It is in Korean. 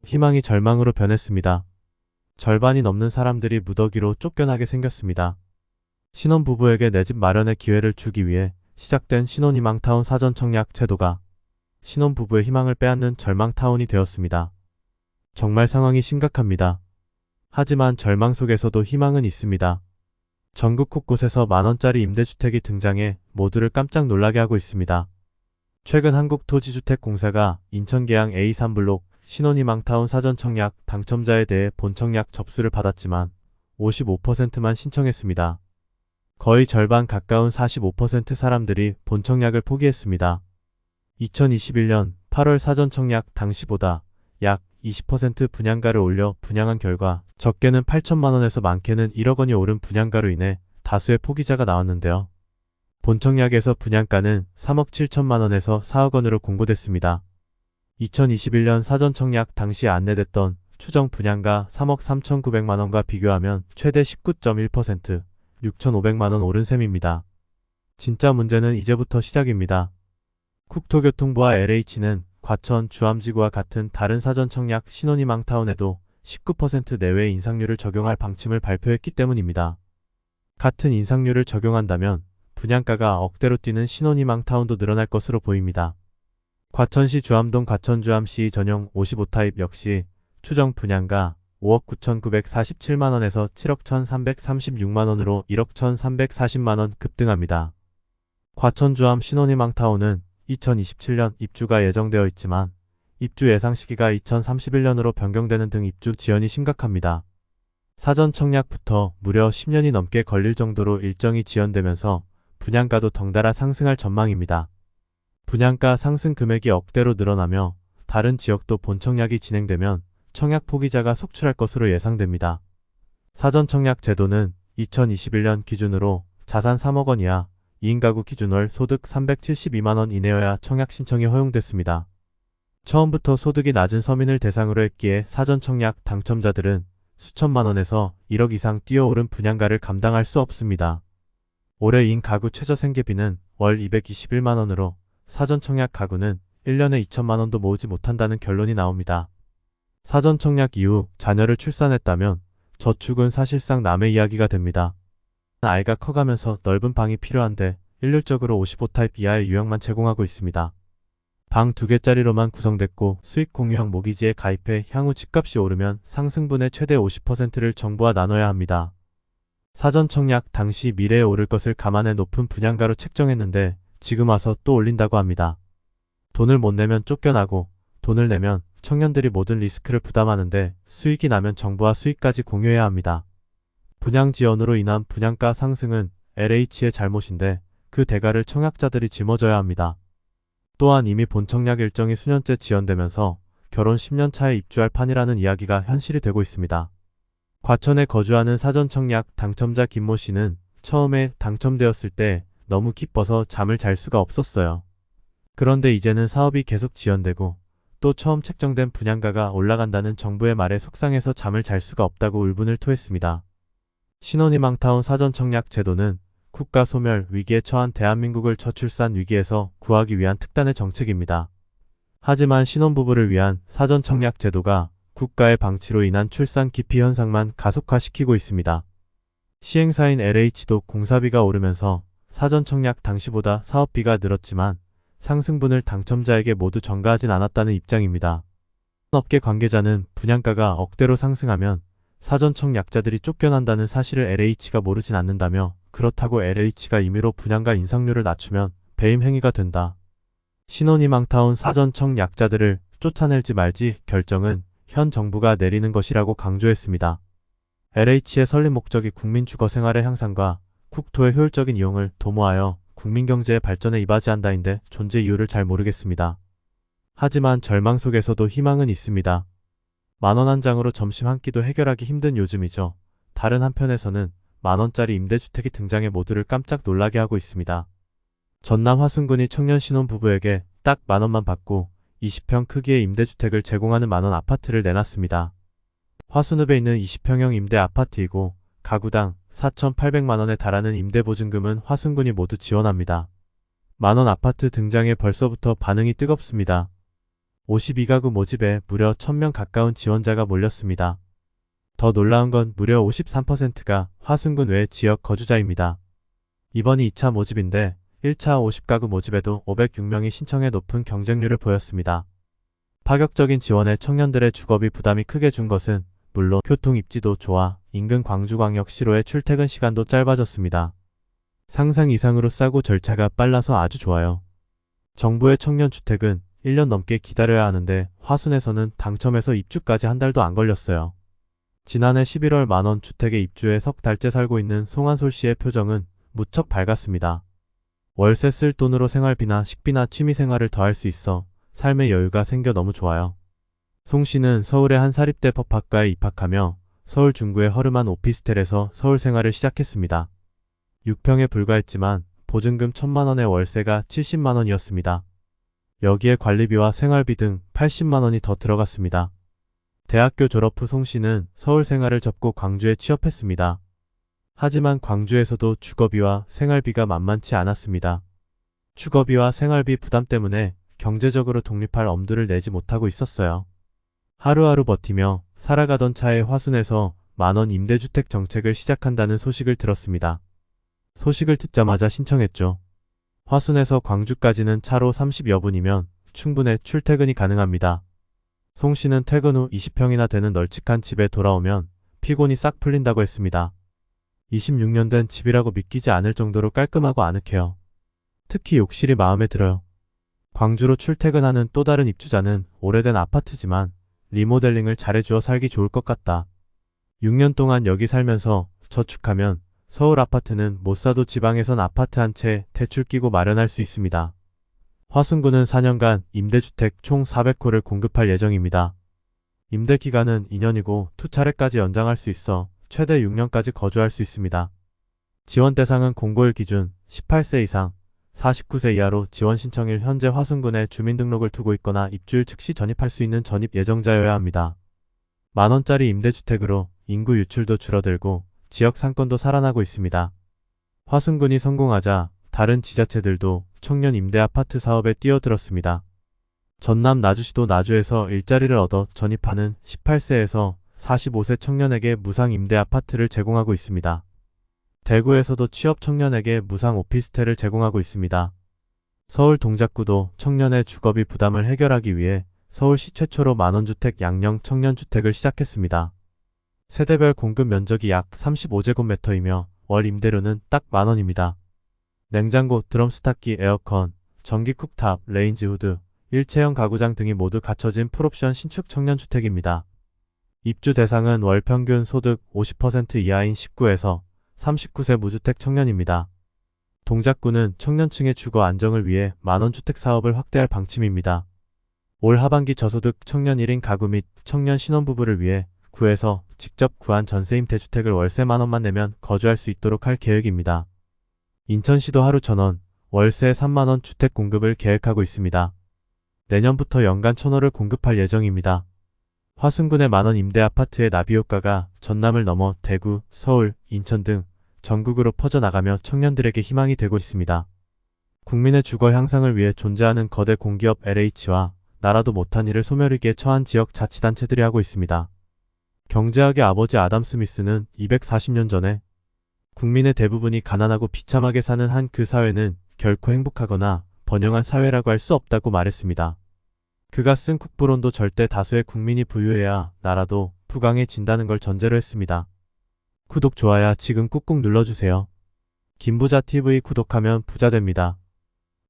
희망이 절망으로 변했습니다. 절반이 넘는 사람들이 무더기로 쫓겨나게 생겼습니다. 신혼부부에게 내 집 마련의 기회를 주기 위해 시작된 신혼희망타운 사전청약 제도가 신혼부부의 희망을 빼앗는 절망타운이 되었습니다. 정말 상황이 심각합니다. 하지만 절망 속에서도 희망은 있습니다. 전국 곳곳에서 만원짜리 임대주택이 등장해 모두를 깜짝 놀라게 하고 있습니다. 최근 한국토지주택공사가 인천계양 A3블록 신혼희망타운 사전청약 당첨자에 대해 본청약 접수를 받았지만 55%만 신청했습니다. 거의 절반 가까운 45% 사람들이 본청약을 포기했습니다. 2021년 8월 사전청약 당시보다 약 20% 분양가를 올려 분양한 결과 적게는 8천만원에서 많게는 1억원이 오른 분양가로 인해 다수의 포기자가 나왔는데요. 본청약에서 분양가는 3억 7천만원에서 4억원으로 공고됐습니다. 2021년 사전청약 당시 안내됐던 추정 분양가 3억 3,900만원과 비교하면 최대 19.1%, 6,500만원 오른 셈입니다. 진짜 문제는 이제부터 시작입니다. 국토교통부와 LH는 과천, 주암지구와 같은 다른 사전청약 신혼희망타운에도 19% 내외 인상률을 적용할 방침을 발표했기 때문입니다. 같은 인상률을 적용한다면 분양가가 억대로 뛰는 신혼희망타운도 늘어날 것으로 보입니다. 과천시 주암동 과천주암시 전용 55타입 역시 추정 분양가 5억 9,947만원에서 7억 1,336만원으로 1억 1,340만원 급등합니다. 과천주암 신혼희망타운은 2027년 입주가 예정되어 있지만 입주 예상 시기가 2031년으로 변경되는 등 입주 지연이 심각합니다. 사전 청약부터 무려 10년이 넘게 걸릴 정도로 일정이 지연되면서 분양가도 덩달아 상승할 전망입니다. 분양가 상승 금액이 억대로 늘어나며 다른 지역도 본청약이 진행되면 청약 포기자가 속출할 것으로 예상됩니다. 사전 청약 제도는 2021년 기준으로 자산 3억원 이하 2인 가구 기준 월 소득 372만원 이내여야 청약 신청이 허용됐습니다. 처음부터 소득이 낮은 서민을 대상으로 했기에 사전 청약 당첨자들은 수천만원에서 1억 이상 뛰어오른 분양가를 감당할 수 없습니다. 올해 2인 가구 최저 생계비는 월 221만원으로 사전 청약 가구는 1년에 2천만원도 모으지 못한다는 결론이 나옵니다. 사전 청약 이후 자녀를 출산했다면 저축은 사실상 남의 이야기가 됩니다. 아이가 커가면서 넓은 방이 필요한데 일률적으로 55타입 이하의 유형만 제공하고 있습니다. 방 2개짜리로만 구성됐고 수익 공유형 모기지에 가입해 향후 집값이 오르면 상승분의 최대 50%를 정부와 나눠야 합니다. 사전 청약 당시 미래에 오를 것을 감안해 높은 분양가로 책정했는데 지금 와서 또 올린다고 합니다. 돈을 못 내면 쫓겨나고 돈을 내면 청년들이 모든 리스크를 부담하는데 수익이 나면 정부와 수익까지 공유해야 합니다. 분양 지연으로 인한 분양가 상승은 LH의 잘못인데 그 대가를 청약자들이 짊어져야 합니다. 또한 이미 본청약 일정이 수년째 지연되면서 결혼 10년 차에 입주할 판이라는 이야기가 현실이 되고 있습니다. 과천에 거주하는 사전청약 당첨자 김모 씨는 처음에 당첨되었을 때 너무 기뻐서 잠을 잘 수가 없었어요. 그런데 이제는 사업이 계속 지연되고 또 처음 책정된 분양가가 올라간다는 정부의 말에 속상해서 잠을 잘 수가 없다고 울분을 토했습니다. 신혼희망타운 사전청약 제도는 국가 소멸 위기에 처한 대한민국을 저출산 위기에서 구하기 위한 특단의 정책입니다. 하지만 신혼부부를 위한 사전청약 제도가 국가의 방치로 인한 출산 기피 현상만 가속화시키고 있습니다. 시행사인 LH도 공사비가 오르면서 사전청약 당시보다 사업비가 늘었지만 상승분을 당첨자에게 모두 전가하진 않았다는 입장입니다. 업계 관계자는 분양가가 억대로 상승하면 사전청약자들이 쫓겨난다는 사실을 LH가 모르진 않는다며 그렇다고 LH가 임의로 분양가 인상률을 낮추면 배임 행위가 된다. 신혼희망타운 사전청약자들을 쫓아낼지 말지 결정은 현 정부가 내리는 것이라고 강조했습니다. LH의 설립 목적이 국민 주거생활의 향상과 국토의 효율적인 이용을 도모하여 국민경제의 발전에 이바지한다인데 존재 이유를 잘 모르겠습니다. 하지만 절망 속에서도 희망은 있습니다. 만원 한 장으로 점심 한 끼도 해결하기 힘든 요즘이죠. 다른 한편에서는 만원짜리 임대주택이 등장해 모두를 깜짝 놀라게 하고 있습니다. 전남 화순군이 청년 신혼부부에게 딱 만원만 받고 20평 크기의 임대주택을 제공하는 만원 아파트를 내놨습니다. 화순읍에 있는 20평형 임대 아파트이고 가구당 4,800만원에 달하는 임대보증금은 화순군이 모두 지원합니다. 만원 아파트 등장에 벌써부터 반응이 뜨겁습니다. 52가구 모집에 무려 1000명 가까운 지원자가 몰렸습니다. 더 놀라운 건 무려 53%가 화순군 외 지역 거주자입니다. 이번이 2차 모집인데 1차 50가구 모집에도 506명이 신청해 높은 경쟁률을 보였습니다. 파격적인 지원에 청년들의 주거비 부담이 크게 준 것은 물론 교통 입지도 좋아 인근 광주광역시로의 출퇴근 시간도 짧아졌습니다. 상상 이상으로 싸고 절차가 빨라서 아주 좋아요. 정부의 청년주택은 1년 넘게 기다려야 하는데 화순에서는 당첨해서 입주까지 한 달도 안 걸렸어요. 지난해 11월 만원 주택에 입주해 석 달째 살고 있는 송한솔 씨의 표정은 무척 밝았습니다. 월세 쓸 돈으로 생활비나 식비나 취미생활을 더 할 수 있어 삶의 여유가 생겨 너무 좋아요. 송 씨는 서울의 한 사립대 법학과에 입학하며 서울 중구의 허름한 오피스텔에서 서울 생활을 시작했습니다. 6평에 불과했지만 보증금 1000만원의 월세가 70만원이었습니다. 여기에 관리비와 생활비 등 80만원이 더 들어갔습니다. 대학교 졸업 후 송 씨는 서울 생활을 접고 광주에 취업했습니다. 하지만 광주에서도 주거비와 생활비가 만만치 않았습니다. 주거비와 생활비 부담 때문에 경제적으로 독립할 엄두를 내지 못하고 있었어요. 하루하루 버티며 살아가던 차에 화순에서 만원 임대주택 정책을 시작한다는 소식을 들었습니다. 소식을 듣자마자 신청했죠. 화순에서 광주까지는 차로 30여 분이면 충분히 출퇴근이 가능합니다. 송 씨는 퇴근 후 20평이나 되는 널찍한 집에 돌아오면 피곤이 싹 풀린다고 했습니다. 26년 된 집이라고 믿기지 않을 정도로 깔끔하고 아늑해요. 특히 욕실이 마음에 들어요. 광주로 출퇴근하는 또 다른 입주자는 오래된 아파트지만 리모델링을 잘해주어 살기 좋을 것 같다. 6년 동안 여기 살면서 저축하면 서울 아파트는 못 사도 지방에선 아파트 한 채 대출 끼고 마련할 수 있습니다. 화순구는 4년간 임대주택 총 400호를 공급할 예정입니다. 임대 기간은 2년이고 2차례까지 연장할 수 있어 최대 6년까지 거주할 수 있습니다. 지원 대상은 공고일 기준 18세 이상, 49세 이하로 지원 신청일 현재 화순군에 주민등록을 두고 있거나 입주일 즉시 전입할 수 있는 전입 예정자여야 합니다. 만원짜리 임대주택으로 인구 유출도 줄어들고 지역 상권도 살아나고 있습니다. 화순군이 성공하자 다른 지자체들도 청년 임대 아파트 사업에 뛰어들었습니다. 전남 나주시도 나주에서 일자리를 얻어 전입하는 18세에서 45세 청년에게 무상 임대 아파트를 제공하고 있습니다. 대구에서도 취업 청년에게 무상 오피스텔을 제공하고 있습니다. 서울 동작구도 청년의 주거비 부담을 해결하기 위해 서울시 최초로 만원주택 양령 청년주택을 시작했습니다. 세대별 공급 면적이 약 35제곱미터이며 월 임대료는 딱 만원입니다. 냉장고, 드럼 스타키, 에어컨, 전기 쿡탑, 레인지 후드, 일체형 가구장 등이 모두 갖춰진 풀옵션 신축 청년주택입니다. 입주 대상은 월 평균 소득 50% 이하인 19에서 39세 무주택 청년입니다. 동작구는 청년층의 주거 안정을 위해 만원주택 사업을 확대할 방침입니다. 올 하반기 저소득 청년 1인 가구 및 청년 신혼부부를 위해 구에서 직접 구한 전세임 대주택을 월세 만원만 내면 거주할 수 있도록 할 계획입니다. 인천시도 하루 1000원, 월세 3만원 주택 공급을 계획하고 있습니다. 내년부터 연간 1000호를 공급할 예정입니다. 화순군의 만원 임대 아파트의 나비효과가 전남을 넘어 대구, 서울, 인천 등 전국으로 퍼져나가며 청년들에게 희망이 되고 있습니다. 국민의 주거 향상을 위해 존재하는 거대 공기업 LH와 나라도 못한 일을 소멸위기에 처한 지역 자치단체들이 하고 있습니다. 경제학의 아버지 아담 스미스는 240년 전에 국민의 대부분이 가난하고 비참하게 사는 한 그 사회는 결코 행복하거나 번영한 사회라고 할 수 없다고 말했습니다. 그가 쓴 국부론도 절대 다수의 국민이 부유해야 나라도 부강해진다는 걸 전제로 했습니다. 구독, 좋아요 지금 꾹꾹 눌러주세요. 김부자TV 구독하면 부자 됩니다.